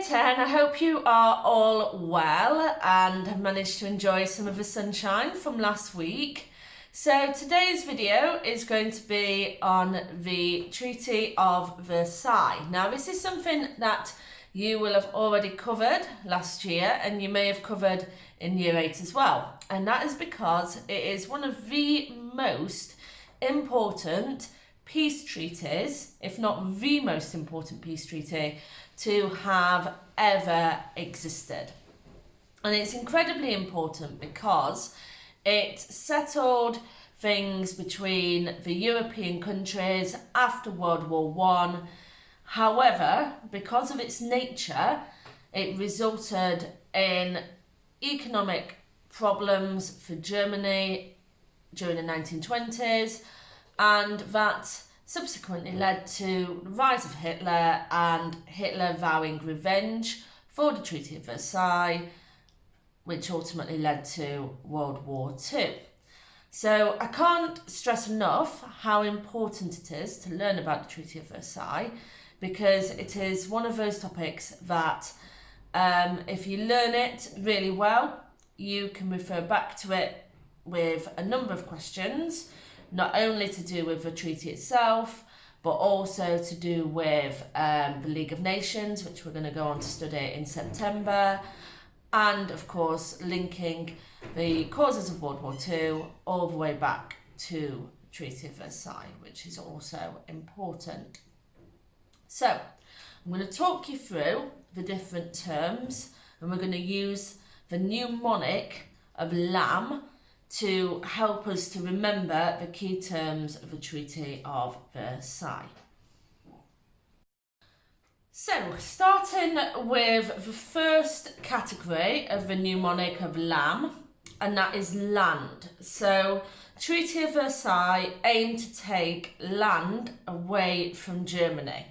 Year 10, I hope you are all well and have managed to enjoy some of the sunshine from last week. So today's video is going to be on the Treaty of Versailles. Now this is something that you will have already covered last year and you may have covered in Year 8 as well. And that is because it is one of the most important peace treaties, if not the most important peace treaty to have ever existed. And it's incredibly important because it settled things between the European countries after World War One. However, because of its nature, it resulted in economic problems for Germany during the 1920s, and that subsequently led to the rise of Hitler and Hitler vowing revenge for the Treaty of Versailles, which ultimately led to World War II. So I can't stress enough how important it is to learn about the Treaty of Versailles, because it is one of those topics that if you learn it really well, you can refer back to it with a number of questions, not only to do with the treaty itself, but also to do with the League of Nations, which we're going to go on to study in September, and of course linking the causes of World War II all the way back to the Treaty of Versailles, which is also important. So I'm going to talk you through the different terms, and we're going to use the mnemonic of LAM to help us to remember the key terms of the Treaty of Versailles. So, starting with the first category of the mnemonic of LAM, and that is land. So, Treaty of Versailles aimed to take land away from Germany.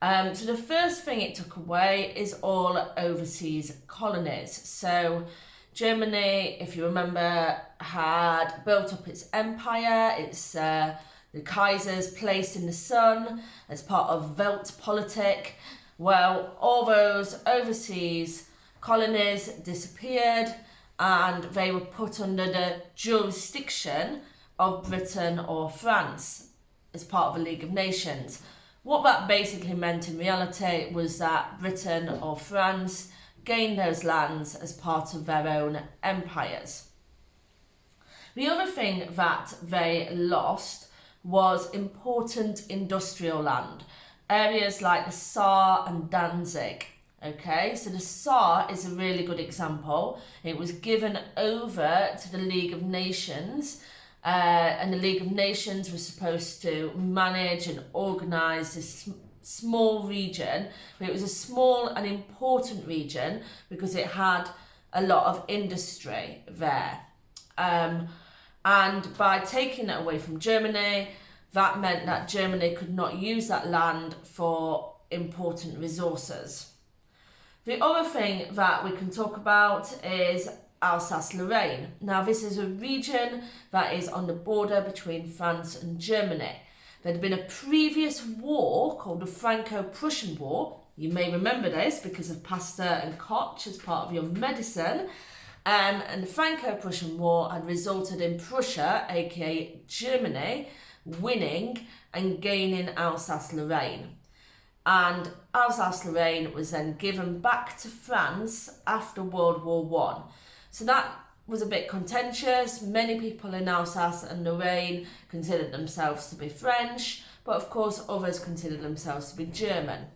So the first thing it took away is all overseas colonies. So Germany, if you remember, had built up its empire, its the Kaiser's place in the sun as part of Weltpolitik. Well, all those overseas colonies disappeared and they were put under the jurisdiction of Britain or France as part of the League of Nations. What that basically meant in reality was that Britain or France gained those lands as part of their own empires. The other thing that they lost was important industrial land, areas like the Saar and Danzig. Okay, so the Saar is a really good example. It was given over to the League of Nations, and the League of Nations was supposed to manage and organise this small region, but it was a small and important region because it had a lot of industry there. And by taking it away from Germany, that meant that Germany could not use that land for important resources. The other thing that we can talk about is Alsace-Lorraine. Now, this is a region that is on the border between France and Germany. There had been a previous war called the Franco-Prussian War. You may remember this because of pasta and Koch as part of your medicine. And the Franco-Prussian War had resulted in Prussia, aka Germany, winning and gaining Alsace-Lorraine. And Alsace-Lorraine was then given back to France after World War One. So that was a bit contentious. Many people in Alsace and Lorraine considered themselves to be French, but of course others considered themselves to be German.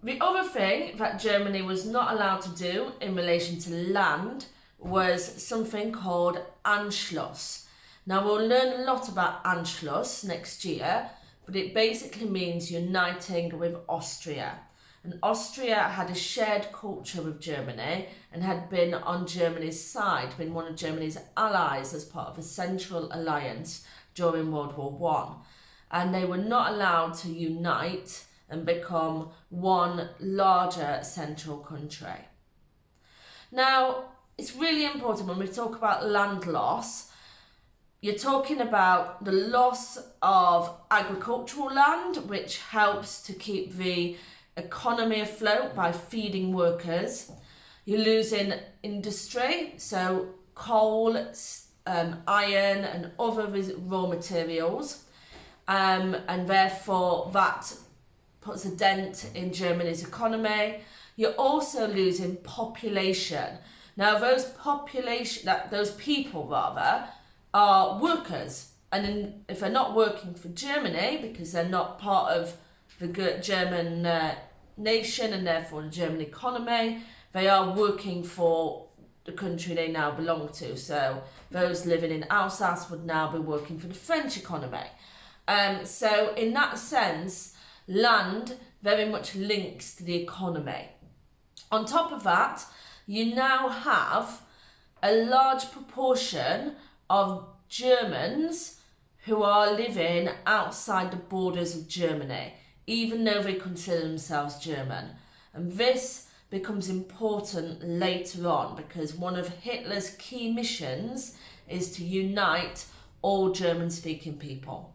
The other thing that Germany was not allowed to do in relation to land was something called Anschluss. Now we'll learn a lot about Anschluss next year, but it basically means uniting with Austria. And Austria had a shared culture with Germany and had been on Germany's side, been one of Germany's allies as part of the Central Alliance during World War One. And they were not allowed to unite and become one larger central country. Now, it's really important when we talk about land loss, you're talking about the loss of agricultural land, which helps to keep the economy afloat by feeding workers. You're losing industry, so coal, iron and other raw materials, and therefore that puts a dent in Germany's economy. You're also losing population. Now those people are workers, and if they're not working for Germany because they're not part of the German nation and therefore the German economy, they are working for the country they now belong to. So those living in Alsace would now be working for the French economy. So in that sense, land very much links to the economy. On top of that, you now have a large proportion of Germans who are living outside the borders of Germany, even though they consider themselves German. And this becomes important later on because one of Hitler's key missions is to unite all German-speaking people.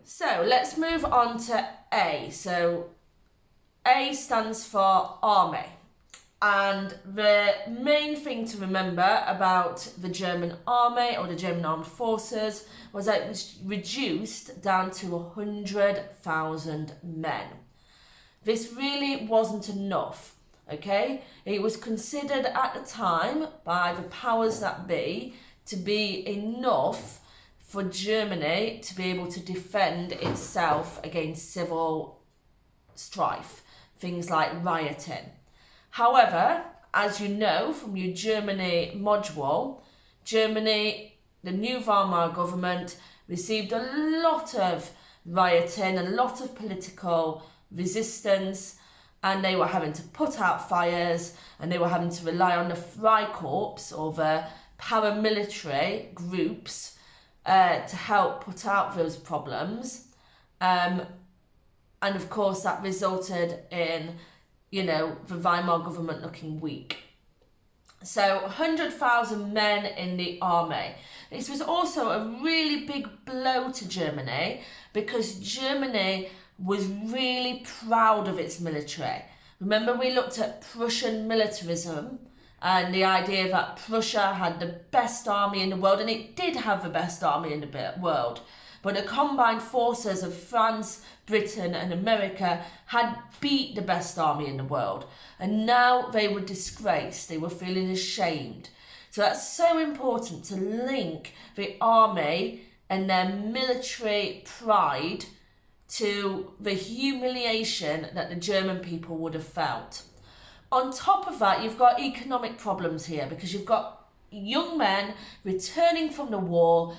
So let's move on to A. So A stands for army. And the main thing to remember about the German army or the German armed forces was that it was reduced down to 100,000 men. This really wasn't enough, okay? It was considered at the time by the powers that be to be enough for Germany to be able to defend itself against civil strife, things like rioting. However, as you know from your Germany module, Germany, the new Weimar government, received a lot of rioting, a lot of political resistance, and they were having to put out fires and they were having to rely on the Freikorps or the paramilitary groups to help put out those problems. And of course that resulted in, the Weimar government looking weak. So 100,000 men in the army. This was also a really big blow to Germany because Germany was really proud of its military. Remember we looked at Prussian militarism and the idea that Prussia had the best army in the world, and it did have the best army in the world. But the combined forces of France, Britain and America had beat the best army in the world. And now they were disgraced. They were feeling ashamed. So that's so important to link the army and their military pride to the humiliation that the German people would have felt. On top of that, you've got economic problems here because you've got young men returning from the war,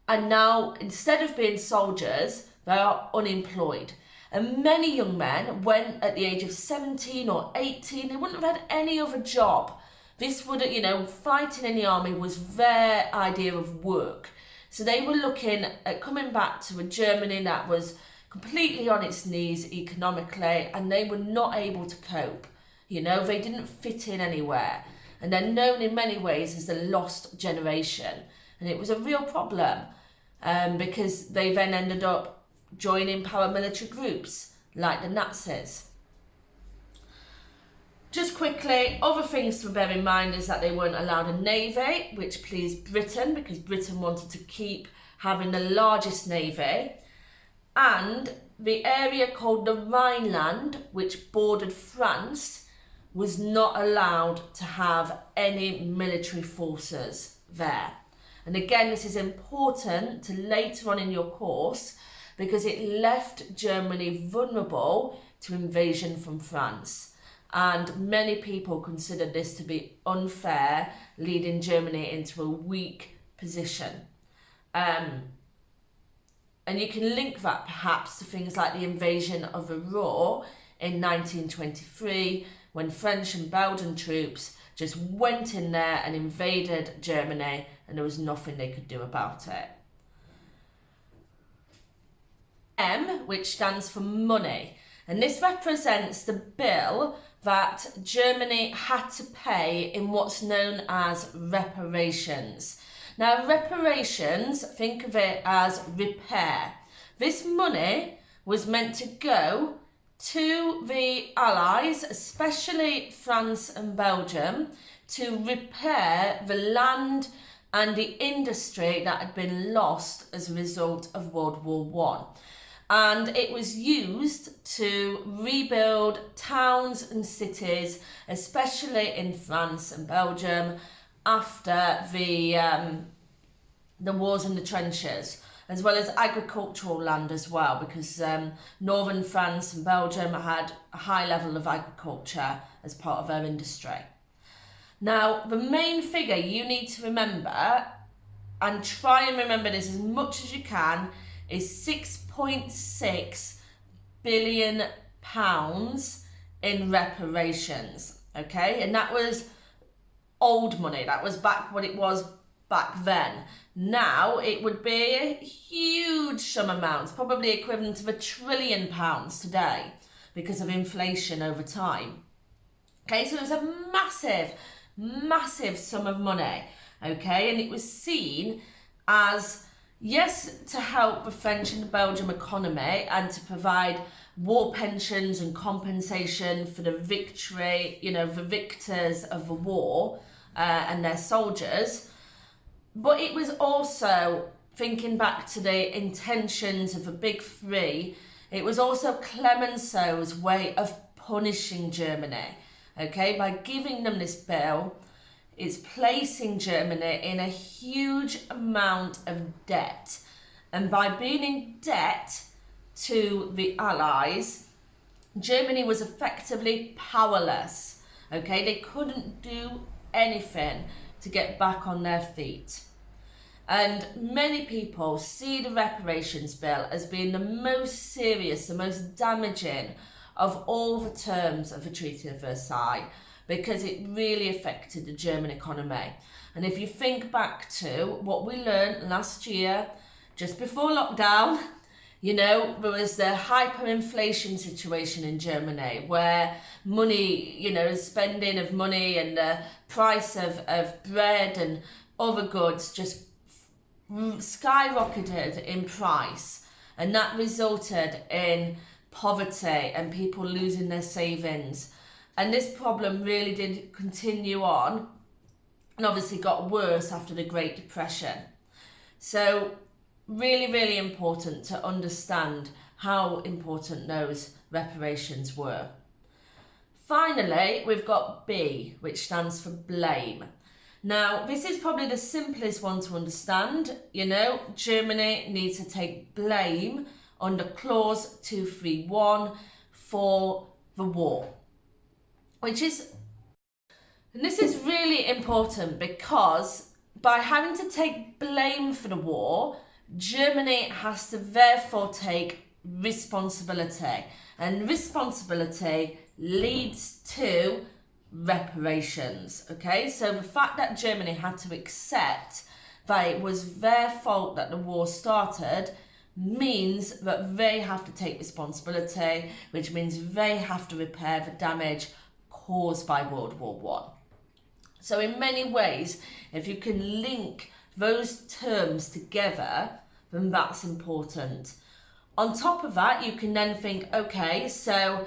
and now, instead of being soldiers, they are unemployed. And many young men, when at the age of 17 or 18, they wouldn't have had any other job. This would, fighting in the army was their idea of work. So they were looking at coming back to a Germany that was completely on its knees economically, and they were not able to cope. They didn't fit in anywhere. And they're known in many ways as the lost generation. And it was a real problem because they then ended up joining paramilitary groups like the Nazis. Just quickly, other things to bear in mind is that they weren't allowed a navy, which pleased Britain because Britain wanted to keep having the largest navy. And the area called the Rhineland, which bordered France, was not allowed to have any military forces there. And again, this is important to later on in your course because it left Germany vulnerable to invasion from France. And many people considered this to be unfair, leading Germany into a weak position. And you can link that perhaps to things like the invasion of the Ruhr in 1923, when French and Belgian troops just went in there and invaded Germany, and there was nothing they could do about it. M, which stands for money, and this represents the bill that Germany had to pay in what's known as reparations. Now, reparations, think of it as repair. This money was meant to go to the Allies, especially France and Belgium, to repair the land and the industry that had been lost as a result of World War One. And it was used to rebuild towns and cities, especially in France and Belgium, after the wars in the trenches, as well as agricultural land as well, because northern France and Belgium had a high level of agriculture as part of their industry. Now, the main figure you need to remember, and try and remember this as much as you can, is £6.6 billion in reparations, okay? And that was old money. That was back what it was back then. Now it would be a huge sum amount, probably equivalent of £1 trillion today because of inflation over time. Okay, so it was a massive sum of money, okay? And it was seen as, yes, to help the French and the Belgian economy and to provide war pensions and compensation for the victory, the victors of the war and their soldiers. But it was also, thinking back to the intentions of the Big Three, it was also Clemenceau's way of punishing Germany, okay? By giving them this bill, it's placing Germany in a huge amount of debt. And by being in debt to the Allies, Germany was effectively powerless, okay? They couldn't do anything to get back on their feet. And many people see the reparations bill as being the most serious, the most damaging of all the terms of the Treaty of Versailles, because it really affected the German economy. And if you think back to what we learned last year, just before lockdown, there was the hyperinflation situation in Germany where money, spending of money and the price of bread and other goods just skyrocketed in price. And that resulted in poverty and people losing their savings. And this problem really did continue on and obviously got worse after the Great Depression. So really important to understand how important those reparations were. Finally, we've got B, which stands for blame. Now, this is probably the simplest one to understand. Germany needs to take blame under Clause 231 for the war. And this is really important because by having to take blame for the war, Germany has to therefore take responsibility. And responsibility leads to reparations, okay? So the fact that Germany had to accept that it was their fault that the war started means that they have to take responsibility, which means they have to repair the damage caused by World War One. So in many ways, if you can link those terms together, then that's important. On top of that, you can then think, okay, so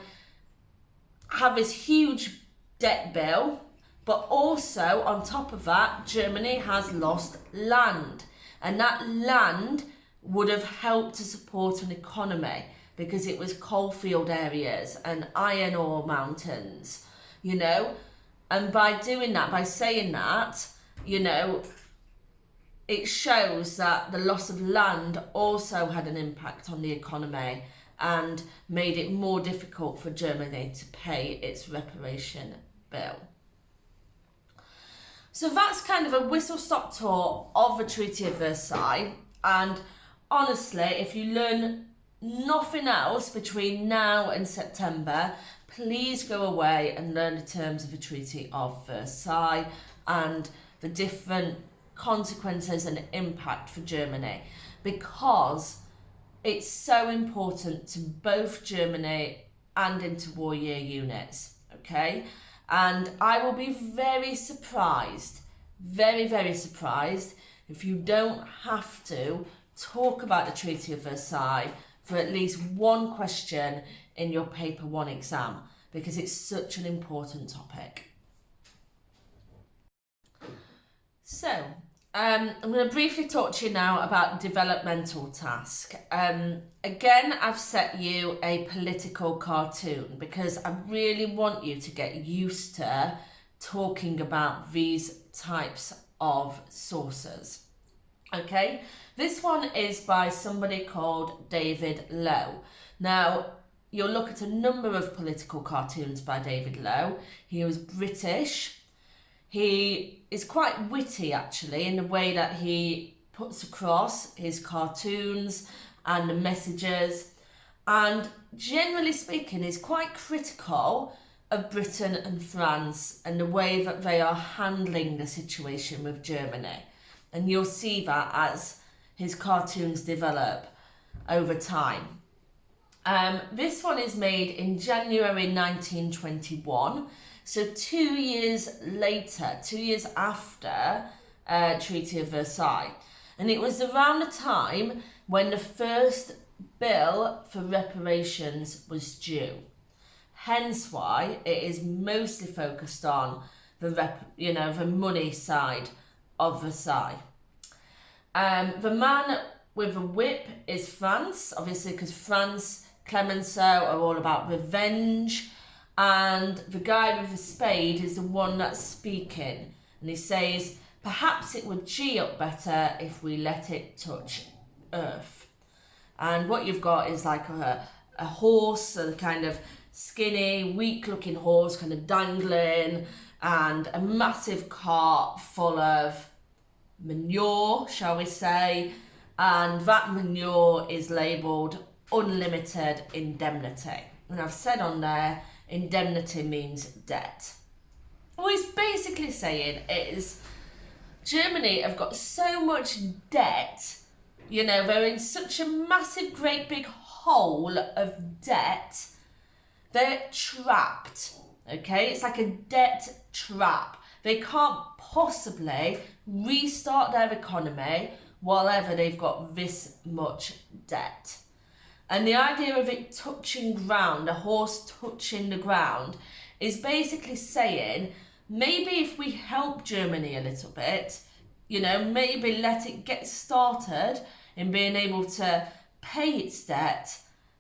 have this huge debt bill, but also on top of that, Germany has lost land, and that land would have helped to support an economy because it was coalfield areas and iron ore mountains, and by doing that, by saying that, it shows that the loss of land also had an impact on the economy and made it more difficult for Germany to pay its reparation bill. So that's kind of a whistle-stop tour of the Treaty of Versailles, and honestly, if you learn nothing else between now and September, please go away and learn the terms of the Treaty of Versailles and the different consequences and impact for Germany, because it's so important to both Germany and interwar year units, okay? And I will be very surprised, very surprised, if you don't have to talk about the Treaty of Versailles for at least one question in your paper 1 exam because it's such an important topic. So, I'm going to briefly talk to you now about developmental task. Again, I've set you a political cartoon because I really want you to get used to talking about these types of sources. Okay, this one is by somebody called David Lowe. Now, you'll look at a number of political cartoons by David Lowe. He was British. He is quite witty, actually, in the way that he puts across his cartoons and the messages. And generally speaking, is quite critical of Britain and France and the way that they are handling the situation with Germany. And you'll see that as his cartoons develop over time. This one is made in January 1921. So 2 years later, 2 years after Treaty of Versailles. And it was around the time when the first bill for reparations was due. Hence why it is mostly focused on the money side of Versailles. The man with the whip is France, obviously, because France, Clemenceau are all about revenge. And the guy with the spade is the one that's speaking. And he says, perhaps it would G up better if we let it touch earth. And what you've got is like a horse, a kind of skinny, weak-looking horse, kind of dangling, and a massive cart full of manure, shall we say. And that manure is labelled unlimited indemnity. And I've said on there, indemnity means debt. What he's basically saying is Germany have got so much debt, they're in such a massive, great big hole of debt, they're trapped, okay? It's like a debt trap. They can't possibly restart their economy while ever they've got this much debt. And the idea of it touching ground, a horse touching the ground, is basically saying, maybe if we help Germany a little bit, maybe let it get started in being able to pay its debt,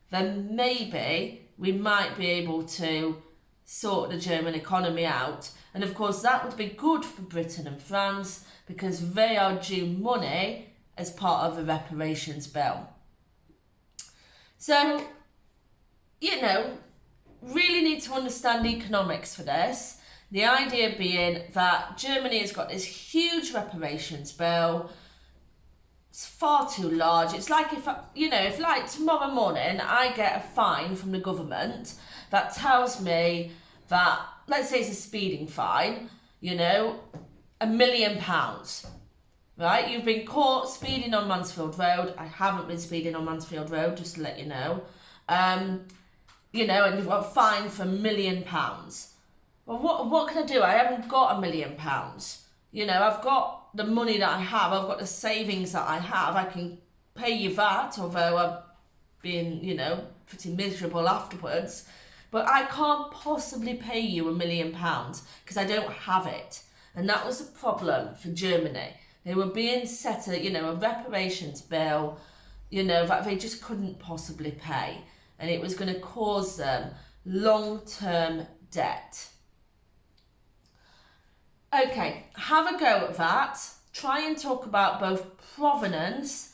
then maybe we might be able to sort the German economy out. And of course, that would be good for Britain and France because they are due money as part of the reparations bill. So, really need to understand economics for this. The idea being that Germany has got this huge reparations bill. It's far too large. It's like if like tomorrow morning I get a fine from the government that tells me that, let's say it's a speeding fine, £1 million. Right, you've been caught speeding on Mansfield Road. I haven't been speeding on Mansfield Road, just to let you know. And you've got a fine for £1 million. Well, what can I do? I haven't got £1 million. I've got the money that I have. I've got the savings that I have. I can pay you that, although I'm being, pretty miserable afterwards. But I can't possibly pay you £1 million because I don't have it. And that was a problem for Germany. They were being set a reparations bill, that they just couldn't possibly pay. And it was going to cause them long-term debt. Okay, have a go at that. Try and talk about both provenance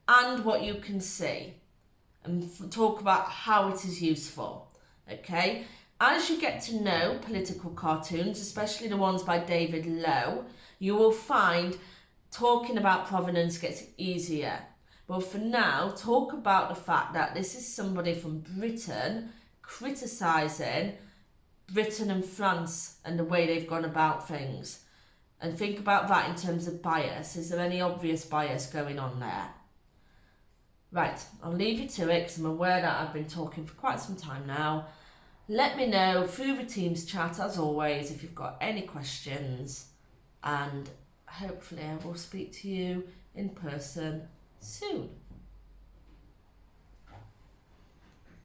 and what you can see. And talk about how it is useful. Okay? As you get to know political cartoons, especially the ones by David Lowe, you will find talking about provenance gets easier. But for now, talk about the fact that this is somebody from Britain criticising Britain and France and the way they've gone about things. And think about that in terms of bias. Is there any obvious bias going on there? Right, I'll leave you to it because I'm aware that I've been talking for quite some time now. Let me know through the Teams chat, as always, if you've got any questions. And hopefully I will speak to you in person soon.